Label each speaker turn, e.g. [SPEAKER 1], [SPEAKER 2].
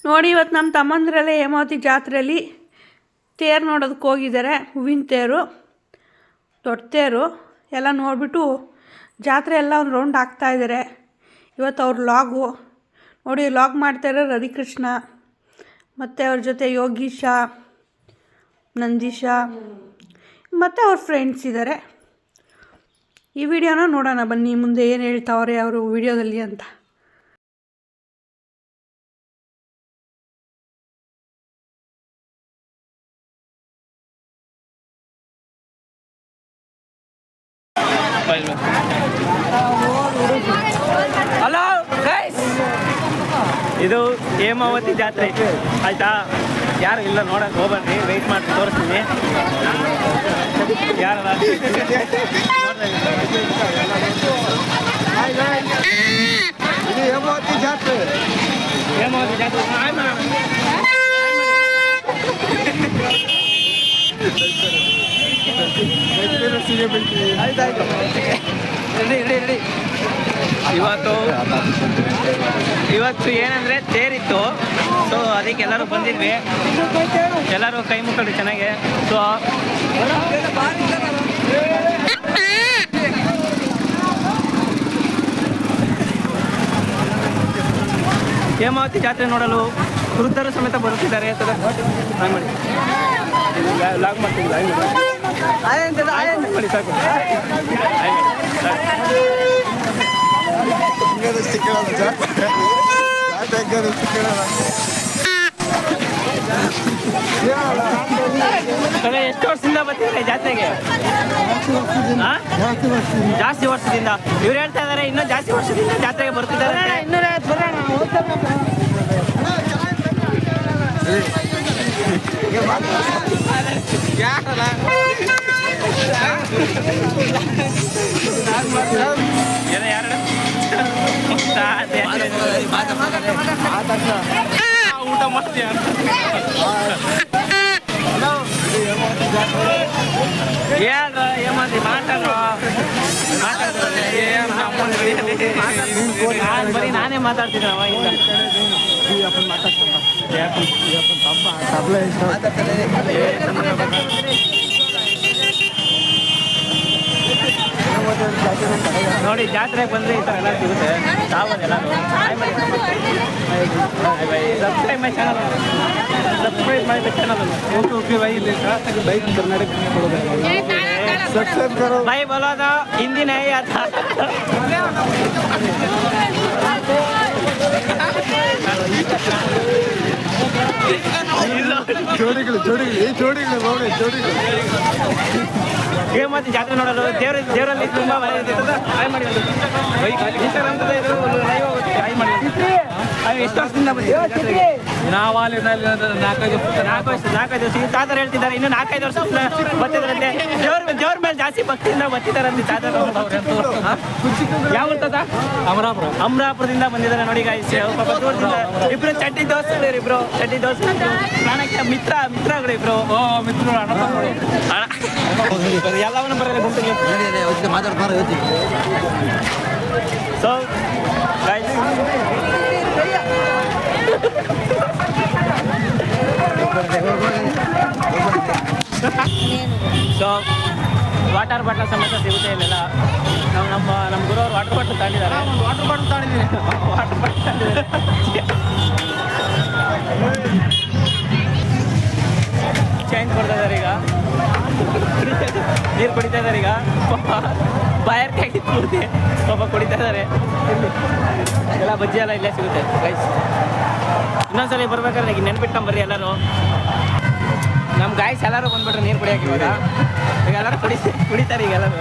[SPEAKER 1] ನೋಡಿ ಇವತ್ತು ನಮ್ಮ ತಮ್ಮಂದಿರಲ್ಲೇ ಹೇಮಾವತಿ ಜಾತ್ರೆಯಲ್ಲಿ ತೇರು ನೋಡೋದಕ್ಕೆ ಹೋಗಿದ್ದಾರೆ. ಹೂವಿನ ತೇರು, ದೊಡ್ಡ ತೇರು ಎಲ್ಲ ನೋಡಿಬಿಟ್ಟು ಜಾತ್ರೆ ಎಲ್ಲ ಒಂದು ರೌಂಡ್ ಹಾಕ್ತಾಯಿದ್ದಾರೆ. ಇವತ್ತು ಅವ್ರ ಲಾಗು ನೋಡಿ, ಲಾಗ್ ಮಾಡ್ತಾಯಿರೋ ರವಿಕೃಷ್ಣ ಮತ್ತು ಅವ್ರ ಜೊತೆ ಯೋಗೀಶ, ನಂದೀಶ ಮತ್ತು ಅವ್ರ ಫ್ರೆಂಡ್ಸ್ ಇದ್ದಾರೆ. ಈ ವಿಡಿಯೋನ ನೋಡೋಣ ಬನ್ನಿ, ಮುಂದೆ ಏನು ಹೇಳ್ತಾವ್ರೆ ಅವರು ವಿಡಿಯೋದಲ್ಲಿ ಅಂತ.
[SPEAKER 2] ಹಲೋ ಗೈಸ್, ಇದು ಹೇಮಾವತಿ ಜಾತ್ರೆ ಆಯ್ತಾ? ಯಾರು ಇಲ್ಲ ನೋಡಕ್ಕೆ ಹೋಗ್ಬನ್ರಿ, ವೆಯ್ಟ್ ಮಾಡಿ ತೋರಿಸ್ತೀನಿ. ಯಾರು
[SPEAKER 3] ಹೇಮಾವತಿ ಜಾತ್ರೆ,
[SPEAKER 2] ಹೇಮಾವತಿ ಜಾತ್ರೆ ಇವತ್ತು ಏನಂದರೆ ತೇರಿತ್ತು. ಸೊ ಅದಕ್ಕೆ ಎಲ್ಲರೂ ಬಂದಿದ್ವಿ, ಎಲ್ಲರೂ ಕೈ ಮುಕ್ಕೊಳ್ಳಿ ಚೆನ್ನಾಗೆ. ಸೊ ಹೇಮಾವತಿ ಜಾತ್ರೆ ನೋಡಲು ವೃದ್ಧರು ಸಮೇತ ಬರುತ್ತಿದ್ದಾರೆ. ಮಾಡಿ ಲಾಗ್ ಮಾಡ್ತೀವಿ, ಮಾಡಿ ಸಾಕು. ಎಷ್ಟು ವರ್ಷದಿಂದ ಬರ್ತಿದ್ರೆ ಜಾತ್ರೆಗೆ? ಜಾಸ್ತಿ ವರ್ಷದಿಂದ. ಇವ್ರು ಹೇಳ್ತಾ ಇದಾರೆ ಇನ್ನೂ ಜಾಸ್ತಿ ವರ್ಷದಿಂದ ಜಾತ್ರೆಗೆ ಬರ್ತಿದ್ದಾರೆ. ಊಟ ಮಾಡ್ತೀಯ? ಹೇಳ್ರ ಏಮಾದಿ ಮಾತಾಡ್ರು, ಬರೀ ನಾನೇ ಮಾತಾಡ್ತೀನಿ. ನೋಡಿ ಜಾತ್ರೆಗೆ ಬಂದರೆ ಈ ಥರ ಎಲ್ಲ ಸಿಗುತ್ತೆ. ತಾವನ್ನೆಲ್ಲ subscribe my channel, subscribe my channel. Okay bye, ಇಲ್ಲಿ ಬೈಕ್ ಕರ್ನಾಟಕ भाई बोलो तो हिंदी नहीं आता. ಹೇಮಾವತಿ ಜಾತ್ರೆ ನೋಡಲು ದೇವರಲ್ಲಿ ತುಂಬ ಎಷ್ಟು ವರ್ಷದಿಂದ ನಾವು ನಾಲ್ಕೈದು ವರ್ಷ ತಾತರು ಹೇಳ್ತಿದ್ದಾರೆ. ಇನ್ನು 4-5 ವರ್ಷ ಬರ್ತಿದಾರಂತೆ. ದೇವ್ರ ಮೇಲೆ ಜಾಸ್ತಿ ಭಕ್ತಿಯಿಂದ ಬರ್ತಿದಾರಂತೆ ತಾತರು. ಯಾವ ತಾತ? ಅಮರಾಪುರದಿಂದ ಬಂದಿದ್ದಾರೆ ನೋಡಿ ಗಾಯ್ಸ್. ಇಬ್ರು ಚಡ್ಡಿ ದೋಸ್ತರು, ಇಬ್ರು ಚಡ್ಡಿ ದೋಸ್ತರು, ಪ್ರಾಣಕ್ಕೆ ಮಿತ್ರಗಳು ಇಬ್ರು. ಎಲ್ಲವನ್ನೂ ಬರೋದು ಗುಂಪಿಗೆ. So guys, so water bottle ಸಮೇತ ಸಿಗುತ್ತೆ ಇಲ್ಲೆಲ್ಲ. ನಮ್ಮ ಗುರುವರು ವಾಟರ್ ಬಾಟಲ್ ತಗೊಂಡಿದ್ದಾರೆ. ವಾಟರ್ ಬಾಟಲ್ ತಗೊಂಡಿದ್ದೀನಿ. ಚೇಂಜ್ ಕೊಡ್ತಾ ಇದ್ದಾರೆ ಈಗ, ನೀರು ಕುಡಿತಾ ಇದ್ದಾರೆ ಈಗ. ಬಾಯರ್ ಕಾಯಿ ಕೂರ್ತಿ ಪಾಪ ಕುಡಿತಾ ಇದ್ದಾರೆ. ಎಲ್ಲ ಬಜ್ಜಿ ಎಲ್ಲ ಇಲ್ಲೇ ಸಿಗುತ್ತೆ ಗೈಸ್. ಇನ್ನೊಂದ್ಸಲ ಬರ್ಬೇಕಾದ್ರೆ ಈಗ ನೆನ್ಪಿಟ್ಕೊಂಬರ್ರಿ ಎಲ್ಲರೂ. ನಮ್ಮ ಗಾಯ್ಸ್ ಎಲ್ಲರೂ ಬಂದ್ಬಿಟ್ರೆ ನೀರು ಕುಡಿಯೋಕೆ. ಇವಾಗ ಎಲ್ಲರೂ ಕುಡಿತಾರೆ ಈಗ ಎಲ್ಲರೂ.